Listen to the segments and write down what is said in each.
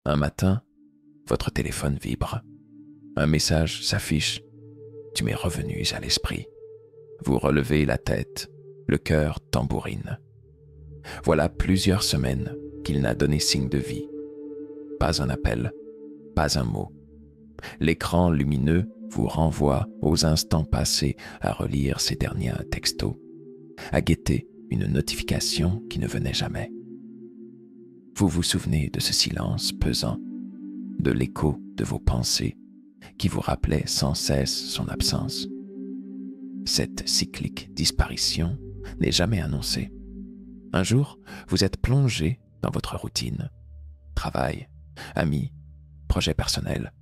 Un matin, votre téléphone vibre. Un message s'affiche. Tu m'es revenu à l'esprit. Vous relevez la tête, le cœur tambourine. Voilà plusieurs semaines qu'il n'a donné signe de vie. Pas un appel, pas un mot. L'écran lumineux vous renvoie aux instants passés à relire ces derniers textos, à guetter une notification qui ne venait jamais. Vous vous souvenez de ce silence pesant, de l'écho de vos pensées qui vous rappelait sans cesse son absence. Cette cyclique disparition n'est jamais annoncée. Un jour, vous êtes plongé dans votre routine, travail, amis, projets personnels.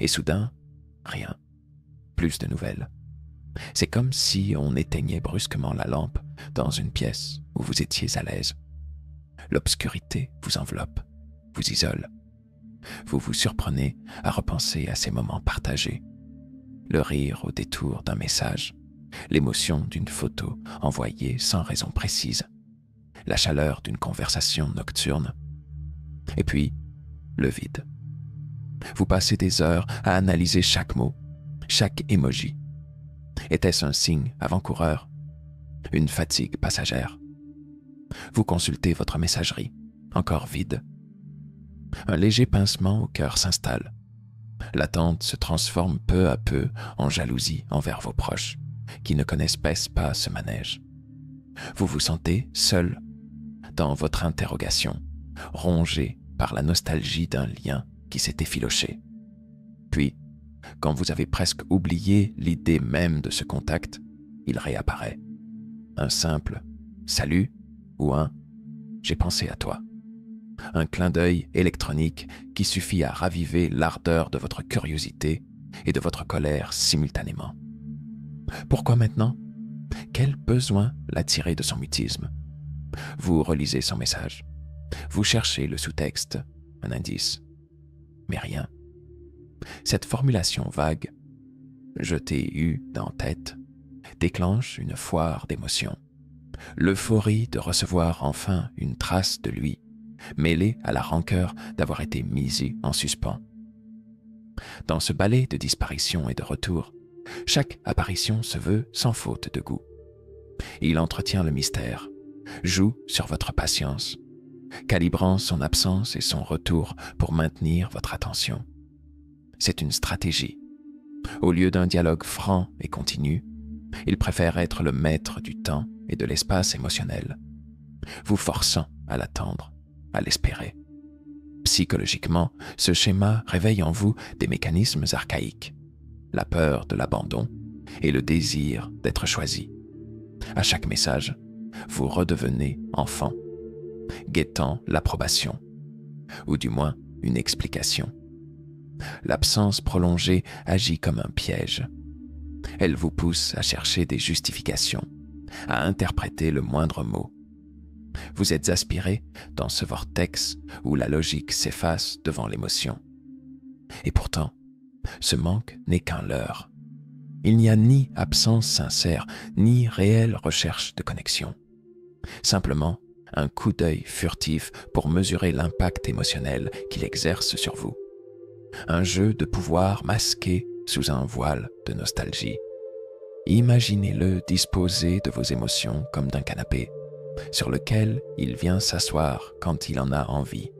Et soudain, rien, plus de nouvelles. C'est comme si on éteignait brusquement la lampe dans une pièce où vous étiez à l'aise. L'obscurité vous enveloppe, vous isole. Vous vous surprenez à repenser à ces moments partagés. Le rire au détour d'un message, l'émotion d'une photo envoyée sans raison précise, la chaleur d'une conversation nocturne. Et puis, le vide. Vous passez des heures à analyser chaque mot, chaque emoji. Était-ce un signe avant-coureur? Une fatigue passagère? Vous consultez votre messagerie, encore vide. Un léger pincement au cœur s'installe. L'attente se transforme peu à peu en jalousie envers vos proches, qui ne connaissent pas ce manège. Vous vous sentez seul dans votre interrogation, rongé par la nostalgie d'un lien qui s'est effiloché. Puis, quand vous avez presque oublié l'idée même de ce contact, il réapparaît. Un simple « salut » ou un « j'ai pensé à toi ». Un clin d'œil électronique qui suffit à raviver l'ardeur de votre curiosité et de votre colère simultanément. Pourquoi maintenant? Quel besoin l'attirer de son mutisme? Vous relisez son message. Vous cherchez le sous-texte, un indice. Mais rien. Cette formulation vague, « je t'ai eu en tête », déclenche une foire d'émotions. L'euphorie de recevoir enfin une trace de lui, mêlée à la rancœur d'avoir été mise en suspens. Dans ce ballet de disparition et de retour, chaque apparition se veut sans faute de goût. Il entretient le mystère, joue sur votre patience, calibrant son absence et son retour pour maintenir votre attention. C'est une stratégie. Au lieu d'un dialogue franc et continu, il préfère être le maître du temps et de l'espace émotionnel, vous forçant à l'attendre, à l'espérer. Psychologiquement, ce schéma réveille en vous des mécanismes archaïques, la peur de l'abandon et le désir d'être choisi. À chaque message, vous redevenez enfant, guettant l'approbation, ou du moins une explication. L'absence prolongée agit comme un piège. Elle vous pousse à chercher des justifications, à interpréter le moindre mot. Vous êtes aspiré dans ce vortex où la logique s'efface devant l'émotion. Et pourtant, ce manque n'est qu'un leurre. Il n'y a ni absence sincère, ni réelle recherche de connexion. Simplement, un coup d'œil furtif pour mesurer l'impact émotionnel qu'il exerce sur vous. Un jeu de pouvoir masqué sous un voile de nostalgie. Imaginez-le disposer de vos émotions comme d'un canapé, sur lequel il vient s'asseoir quand il en a envie,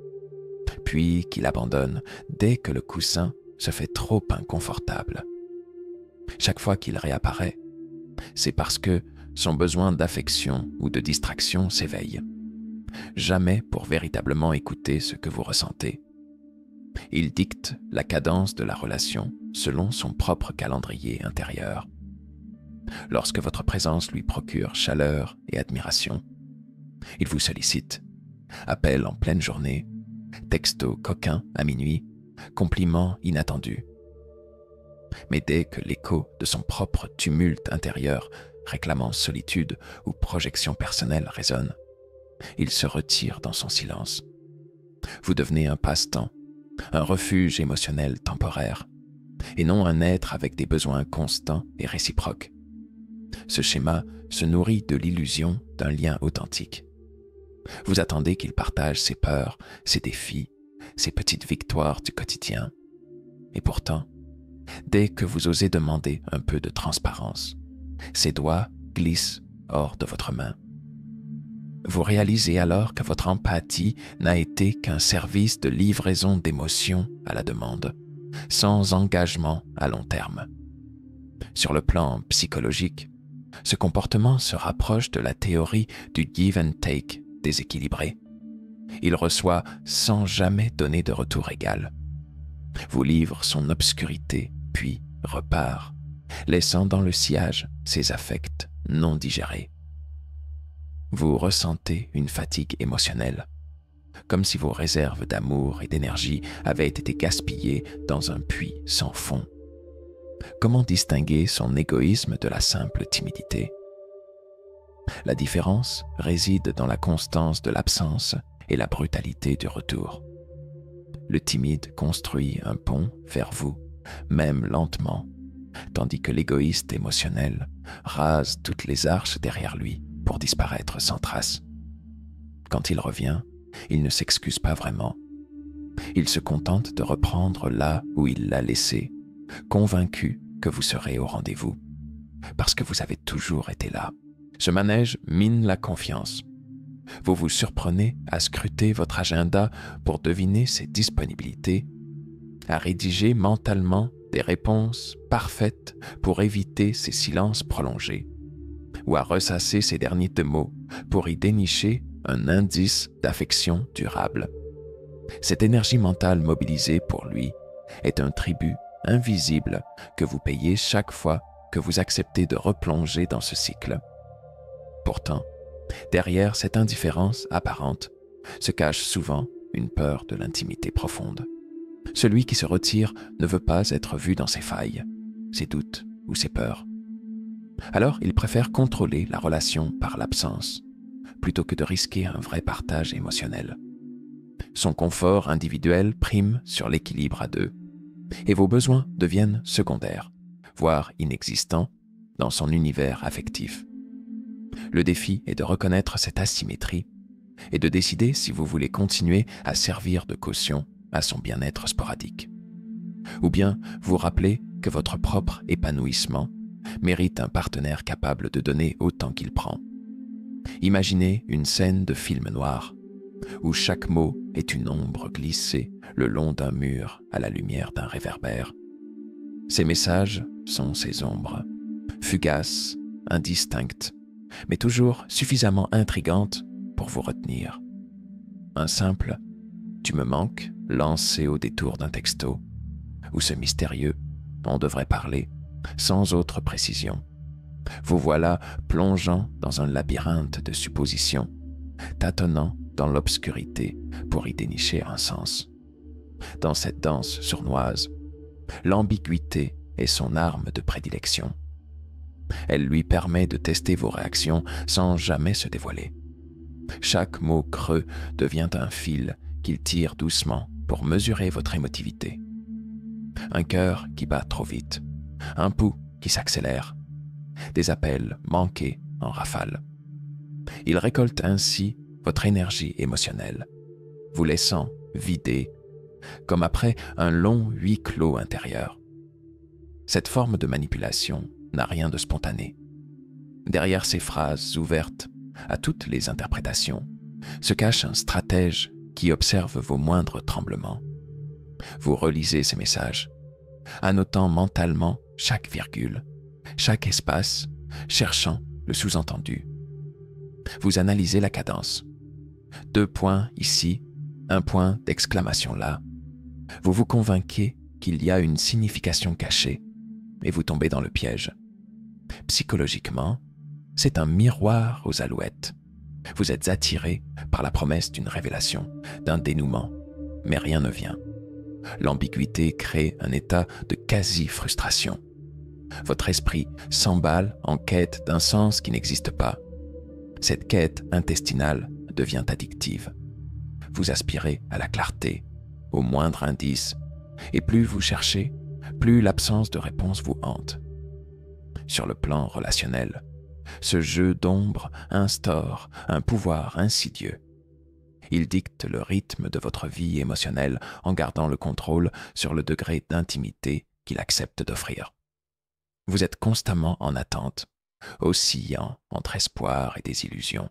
puis qu'il abandonne dès que le coussin se fait trop inconfortable. Chaque fois qu'il réapparaît, c'est parce que son besoin d'affection ou de distraction s'éveille. Jamais pour véritablement écouter ce que vous ressentez. Il dicte la cadence de la relation selon son propre calendrier intérieur. Lorsque votre présence lui procure chaleur et admiration, il vous sollicite, appel en pleine journée, texto coquin à minuit, compliments inattendus. Mais dès que l'écho de son propre tumulte intérieur, réclamant solitude ou projection personnelle résonne, il se retire dans son silence. Vous devenez un passe-temps, un refuge émotionnel temporaire, et non un être avec des besoins constants et réciproques. Ce schéma se nourrit de l'illusion d'un lien authentique. Vous attendez qu'il partage ses peurs, ses défis, ces petites victoires du quotidien. Et pourtant, dès que vous osez demander un peu de transparence, ses doigts glissent hors de votre main. Vous réalisez alors que votre empathie n'a été qu'un service de livraison d'émotions à la demande, sans engagement à long terme. Sur le plan psychologique, ce comportement se rapproche de la théorie du give and take déséquilibré. Il reçoit sans jamais donner de retour égal, vous livre son obscurité, puis repart, laissant dans le sillage ses affects non digérés. Vous ressentez une fatigue émotionnelle, comme si vos réserves d'amour et d'énergie avaient été gaspillées dans un puits sans fond. Comment distinguer son égoïsme de la simple timidité? La différence réside dans la constance de l'absence et la brutalité du retour. Le timide construit un pont vers vous, même lentement, tandis que l'égoïste émotionnel rase toutes les arches derrière lui pour disparaître sans trace. Quand il revient, il ne s'excuse pas vraiment. Il se contente de reprendre là où il l'a laissé, convaincu que vous serez au rendez-vous, parce que vous avez toujours été là. Ce manège mine la confiance. Vous vous surprenez à scruter votre agenda pour deviner ses disponibilités, à rédiger mentalement des réponses parfaites pour éviter ses silences prolongés, ou à ressasser ses derniers deux mots pour y dénicher un indice d'affection durable. Cette énergie mentale mobilisée pour lui est un tribut invisible que vous payez chaque fois que vous acceptez de replonger dans ce cycle. Pourtant, derrière cette indifférence apparente se cache souvent une peur de l'intimité profonde. Celui qui se retire ne veut pas être vu dans ses failles, ses doutes ou ses peurs. Alors, il préfère contrôler la relation par l'absence, plutôt que de risquer un vrai partage émotionnel. Son confort individuel prime sur l'équilibre à deux, et vos besoins deviennent secondaires, voire inexistants, dans son univers affectif. Le défi est de reconnaître cette asymétrie et de décider si vous voulez continuer à servir de caution à son bien-être sporadique. Ou bien vous rappeler que votre propre épanouissement mérite un partenaire capable de donner autant qu'il prend. Imaginez une scène de film noir où chaque mot est une ombre glissée le long d'un mur à la lumière d'un réverbère. Ces messages sont ces ombres, fugaces, indistinctes, mais toujours suffisamment intrigantes pour vous retenir. Un simple « tu me manques » lancé au détour d'un texto, ou ce mystérieux « on devrait parler » sans autre précision. Vous voilà plongeant dans un labyrinthe de suppositions, tâtonnant dans l'obscurité pour y dénicher un sens. Dans cette danse sournoise, l'ambiguïté est son arme de prédilection. Elle lui permet de tester vos réactions sans jamais se dévoiler. Chaque mot creux devient un fil qu'il tire doucement pour mesurer votre émotivité. Un cœur qui bat trop vite, un pouls qui s'accélère, des appels manqués en rafale. Il récolte ainsi votre énergie émotionnelle, vous laissant vider, comme après un long huis clos intérieur. Cette forme de manipulation n'a rien de spontané. Derrière ces phrases ouvertes à toutes les interprétations se cache un stratège qui observe vos moindres tremblements. Vous relisez ces messages, annotant mentalement chaque virgule, chaque espace, cherchant le sous-entendu. Vous analysez la cadence. 2 points ici, 1 point d'exclamation là. Vous vous convainquez qu'il y a une signification cachée et vous tombez dans le piège. Psychologiquement, c'est un miroir aux alouettes. Vous êtes attiré par la promesse d'une révélation, d'un dénouement, mais rien ne vient. L'ambiguïté crée un état de quasi-frustration. Votre esprit s'emballe en quête d'un sens qui n'existe pas. Cette quête intestinale devient addictive. Vous aspirez à la clarté, au moindre indice, et plus vous cherchez, plus l'absence de réponse vous hante. Sur le plan relationnel, ce jeu d'ombre instaure un pouvoir insidieux. Il dicte le rythme de votre vie émotionnelle en gardant le contrôle sur le degré d'intimité qu'il accepte d'offrir. Vous êtes constamment en attente, oscillant entre espoir et désillusion.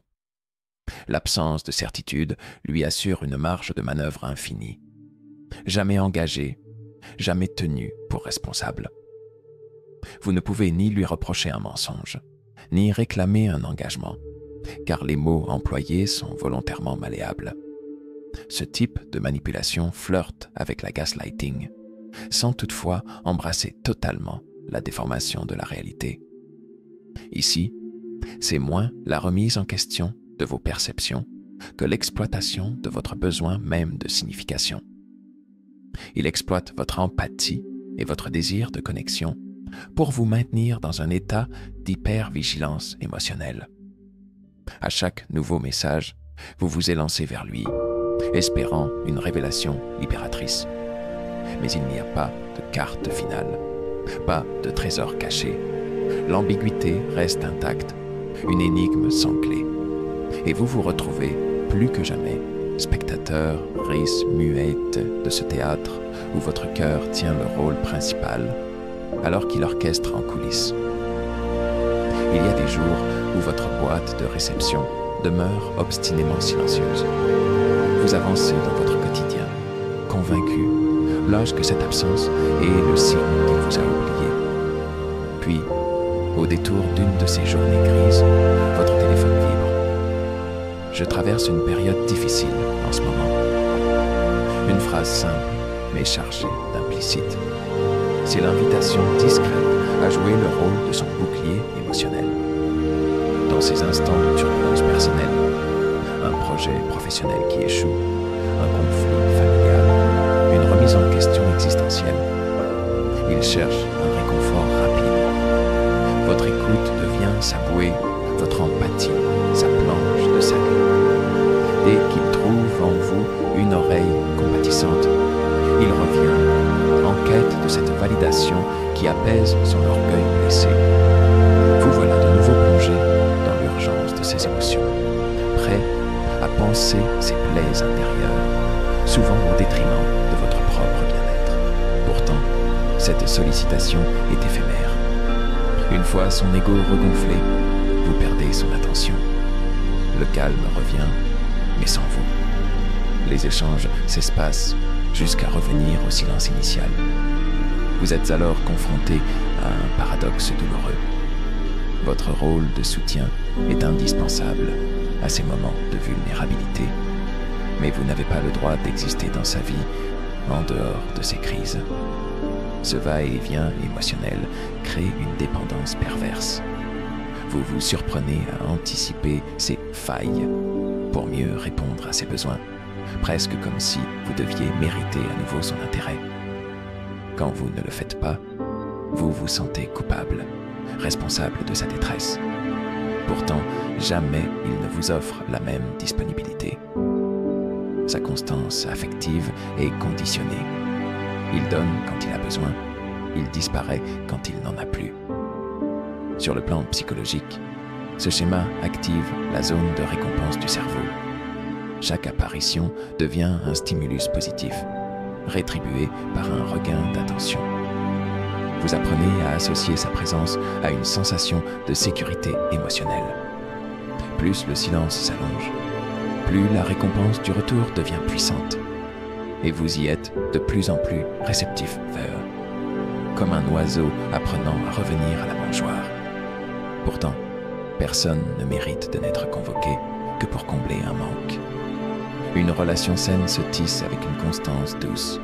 L'absence de certitude lui assure une marge de manœuvre infinie. Jamais engagé, jamais tenu pour responsable. Vous ne pouvez ni lui reprocher un mensonge, ni réclamer un engagement, car les mots employés sont volontairement malléables. Ce type de manipulation flirte avec la gaslighting, sans toutefois embrasser totalement la déformation de la réalité. Ici, c'est moins la remise en question de vos perceptions que l'exploitation de votre besoin même de signification. Il exploite votre empathie et votre désir de connexion pour vous maintenir dans un état d'hypervigilance émotionnelle. À chaque nouveau message, vous vous élancez vers lui, espérant une révélation libératrice. Mais il n'y a pas de carte finale, pas de trésor caché. L'ambiguïté reste intacte, une énigme sans clé. Et vous vous retrouvez, plus que jamais, spectateur, ris muette de ce théâtre où votre cœur tient le rôle principal, alors qu'il orchestre en coulisses. Il y a des jours où votre boîte de réception demeure obstinément silencieuse. Vous avancez dans votre quotidien, convaincu, lorsque cette absence est le signe qu'il vous a oublié. Puis, au détour d'une de ces journées grises, votre téléphone vibre. Je traverse une période difficile en ce moment. Une phrase simple, mais chargée d'implicite. C'est l'invitation discrète à jouer le rôle de son bouclier émotionnel. Dans ces instants de turbulence personnelle, un projet professionnel qui échoue, un conflit familial, une remise en question existentielle, il cherche un réconfort rapide. Votre écoute devient sa bouée, votre empathie, sa planche de salut. Dès qu'il trouve en vous une oreille compatissante, il revient en quête de cette validation qui apaise son orgueil blessé. Vous voilà de nouveau plongé dans l'urgence de ses émotions, prêt à panser ses plaies intérieures, souvent au détriment de votre propre bien-être. Pourtant, cette sollicitation est éphémère. Une fois son ego regonflé, vous perdez son attention. Le calme revient, mais sans vous. Les échanges s'espacent jusqu'à revenir au silence initial. Vous êtes alors confronté à un paradoxe douloureux. Votre rôle de soutien est indispensable à ces moments de vulnérabilité, mais vous n'avez pas le droit d'exister dans sa vie en dehors de ces crises. Ce va-et-vient émotionnel crée une dépendance perverse. Vous vous surprenez à anticiper ses failles pour mieux répondre à ses besoins, presque comme si vous deviez mériter à nouveau son intérêt. Quand vous ne le faites pas, vous vous sentez coupable, responsable de sa détresse. Pourtant, jamais il ne vous offre la même disponibilité. Sa constance affective est conditionnée. Il donne quand il a besoin, il disparaît quand il n'en a plus. Sur le plan psychologique, ce schéma active la zone de récompense du cerveau. Chaque apparition devient un stimulus positif, rétribué par un regain d'attention. Vous apprenez à associer sa présence à une sensation de sécurité émotionnelle. Plus le silence s'allonge, plus la récompense du retour devient puissante. Et vous y êtes de plus en plus réceptif vers, comme un oiseau apprenant à revenir à la mangeoire. Pourtant, personne ne mérite de n'être convoqué que pour combler un manque. Une relation saine se tisse avec une constance douce,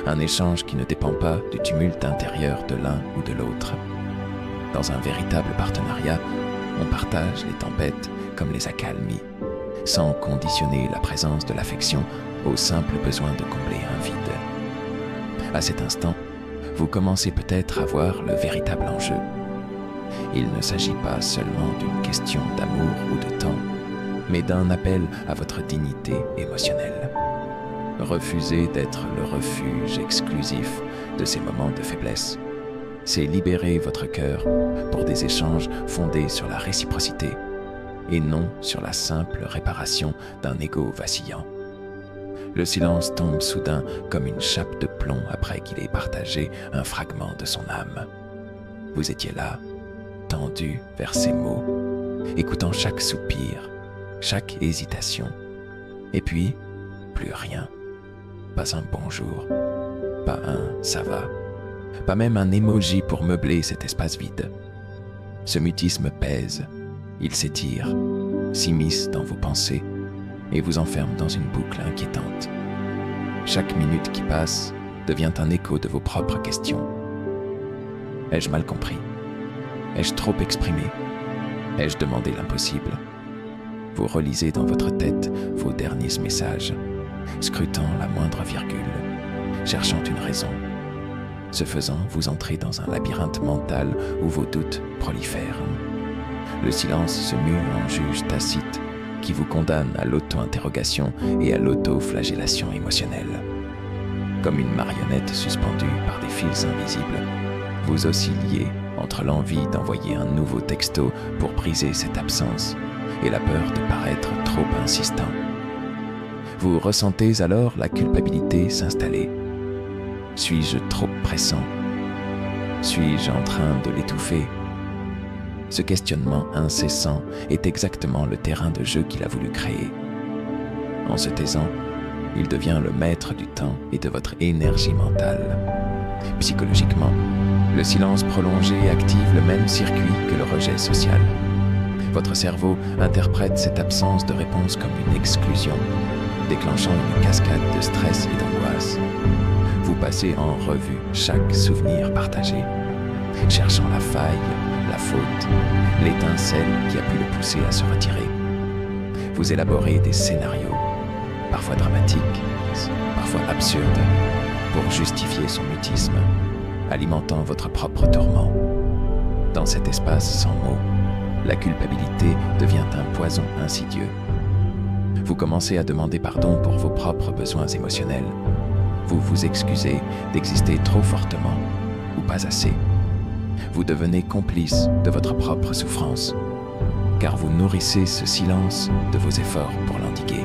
un échange qui ne dépend pas du tumulte intérieur de l'un ou de l'autre. Dans un véritable partenariat, on partage les tempêtes comme les accalmies, sans conditionner la présence de l'affection au simple besoin de combler un vide. À cet instant, vous commencez peut-être à voir le véritable enjeu. Il ne s'agit pas seulement d'une question d'amour ou de temps, mais d'un appel à votre dignité émotionnelle. Refuser d'être le refuge exclusif de ces moments de faiblesse, c'est libérer votre cœur pour des échanges fondés sur la réciprocité, et non sur la simple réparation d'un ego vacillant. Le silence tombe soudain comme une chape de plomb après qu'il ait partagé un fragment de son âme. Vous étiez là, tendu vers ces mots, écoutant chaque soupir, chaque hésitation. Et puis, plus rien. Pas un bonjour, pas un ça va, pas même un emoji pour meubler cet espace vide. Ce mutisme pèse, il s'étire, s'immisce dans vos pensées et vous enferme dans une boucle inquiétante. Chaque minute qui passe devient un écho de vos propres questions. Ai-je mal compris? Ai-je trop exprimé? Ai-je demandé l'impossible? Vous relisez dans votre tête vos derniers messages, scrutant la moindre virgule, cherchant une raison. Ce faisant, vous entrez dans un labyrinthe mental où vos doutes prolifèrent. Le silence se mue en juge tacite qui vous condamne à l'auto-interrogation et à l'auto-flagellation émotionnelle. Comme une marionnette suspendue par des fils invisibles, vous oscilliez entre l'envie d'envoyer un nouveau texto pour briser cette absence et la peur de paraître trop insistant. Vous ressentez alors la culpabilité s'installer. Suis-je trop pressant? Suis-je en train de l'étouffer? Ce questionnement incessant est exactement le terrain de jeu qu'il a voulu créer. En se taisant, il devient le maître du temps et de votre énergie mentale. Psychologiquement, le silence prolongé active le même circuit que le rejet social. Votre cerveau interprète cette absence de réponse comme une exclusion, déclenchant une cascade de stress et d'angoisse. Vous passez en revue chaque souvenir partagé, cherchant la faille, la faute, l'étincelle qui a pu le pousser à se retirer. Vous élaborez des scénarios, parfois dramatiques, parfois absurdes, pour justifier son mutisme, alimentant votre propre tourment. Dans cet espace sans mots, la culpabilité devient un poison insidieux. Vous commencez à demander pardon pour vos propres besoins émotionnels. Vous vous excusez d'exister trop fortement ou pas assez. Vous devenez complice de votre propre souffrance, car vous nourrissez ce silence de vos efforts pour l'endiguer.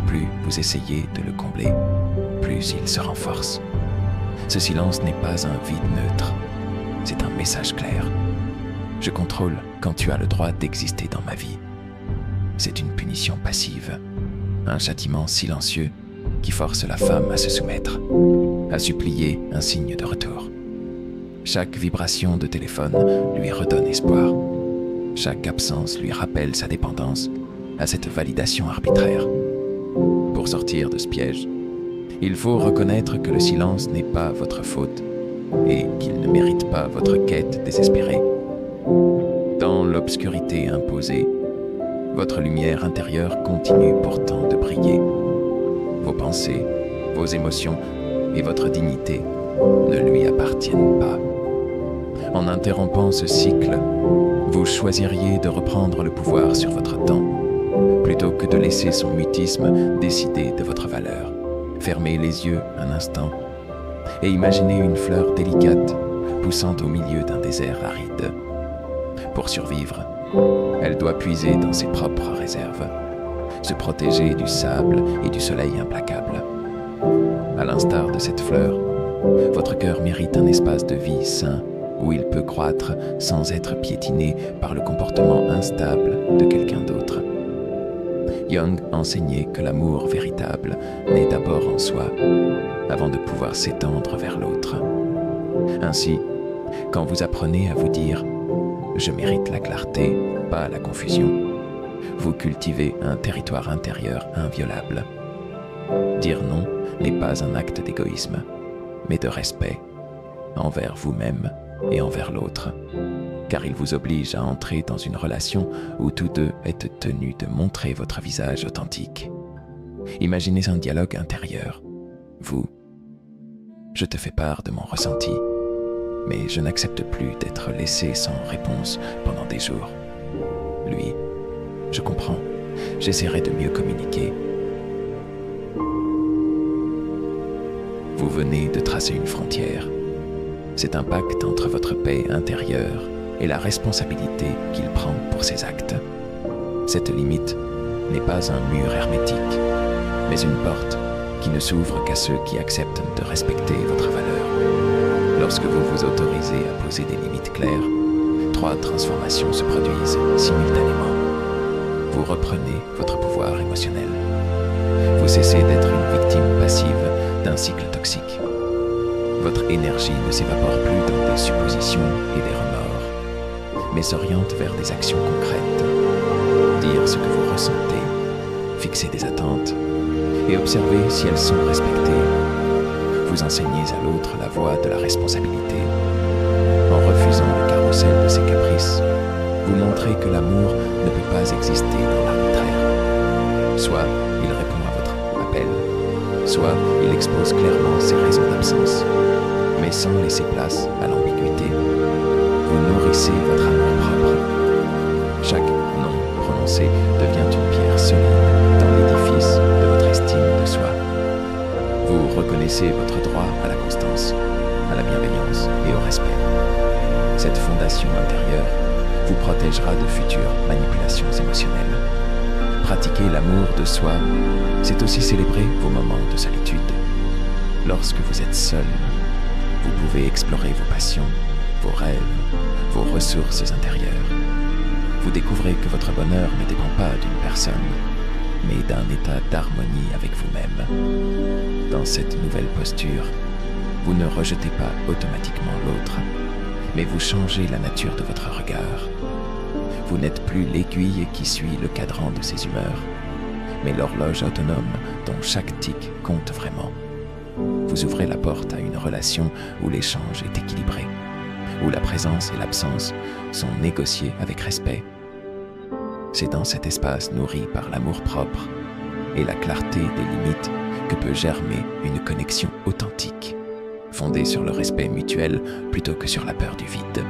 Plus vous essayez de le combler, plus il se renforce. Ce silence n'est pas un vide neutre, c'est un message clair. Je contrôle quand tu as le droit d'exister dans ma vie. C'est une punition passive, un châtiment silencieux qui force la femme à se soumettre, à supplier un signe de retour. Chaque vibration de téléphone lui redonne espoir. Chaque absence lui rappelle sa dépendance à cette validation arbitraire. Pour sortir de ce piège, il faut reconnaître que le silence n'est pas votre faute et qu'il ne mérite pas votre quête désespérée. Dans l'obscurité imposée, votre lumière intérieure continue pourtant de briller. Vos pensées, vos émotions et votre dignité ne lui appartiennent pas. En interrompant ce cycle, vous choisiriez de reprendre le pouvoir sur votre temps, plutôt que de laisser son mutisme décider de votre valeur. Fermez les yeux un instant et imaginez une fleur délicate poussant au milieu d'un désert aride. Pour survivre, elle doit puiser dans ses propres réserves, se protéger du sable et du soleil implacable. À l'instar de cette fleur, votre cœur mérite un espace de vie sain où il peut croître sans être piétiné par le comportement instable de quelqu'un d'autre. Jung enseignait que l'amour véritable naît d'abord en soi, avant de pouvoir s'étendre vers l'autre. Ainsi, quand vous apprenez à vous dire « je mérite la clarté, pas la confusion », vous cultivez un territoire intérieur inviolable. Dire non n'est pas un acte d'égoïsme, mais de respect envers vous-même et envers l'autre, car il vous oblige à entrer dans une relation où tous deux êtes tenus de montrer votre visage authentique. Imaginez un dialogue intérieur. Vous, je te fais part de mon ressenti, mais je n'accepte plus d'être laissé sans réponse pendant des jours. Lui, je comprends, j'essaierai de mieux communiquer. Vous venez de tracer une frontière. C'est un pacte entre votre paix intérieure et la responsabilité qu'il prend pour ses actes. Cette limite n'est pas un mur hermétique, mais une porte qui ne s'ouvre qu'à ceux qui acceptent de respecter votre valeur. Lorsque vous vous autorisez à poser des limites claires, 3 transformations se produisent simultanément. Vous reprenez votre pouvoir émotionnel. Vous cessez d'être une victime passive d'un cycle toxique. Votre énergie ne s'évapore plus dans des suppositions et des remords, mais s'oriente vers des actions concrètes. Dire ce que vous ressentez, fixer des attentes et observer si elles sont respectées. Vous enseignez à l'autre la voie de la responsabilité. En refusant le carrousel de ses caprices, vous montrez que l'amour ne peut pas exister dans l'arbitraire. Soit il répond à votre appel, soit il expose clairement ses raisons d'absence, mais sans laisser place à l'ambiguïté. Vous nourrissez votre amour propre. Chaque non prononcé devient une pierre solide dans l'édifice de votre estime de soi. Vous reconnaissez votre droit à la constance, à la bienveillance et au respect. Cette fondation intérieure vous protégera de futures manipulations émotionnelles. Pratiquer l'amour de soi, c'est aussi célébrer vos moments de solitude. Lorsque vous êtes seul, vous pouvez explorer vos passions, vos rêves, vos ressources intérieures. Vous découvrez que votre bonheur ne dépend pas d'une personne, mais d'un état d'harmonie avec vous-même. Dans cette nouvelle posture, vous ne rejetez pas automatiquement l'autre, mais vous changez la nature de votre regard. Vous n'êtes plus l'aiguille qui suit le cadran de ses humeurs, mais l'horloge autonome dont chaque tic compte vraiment. Vous ouvrez la porte à une relation où l'échange est équilibré, où la présence et l'absence sont négociées avec respect. C'est dans cet espace nourri par l'amour-propre et la clarté des limites que peut germer une connexion authentique, fondée sur le respect mutuel plutôt que sur la peur du vide.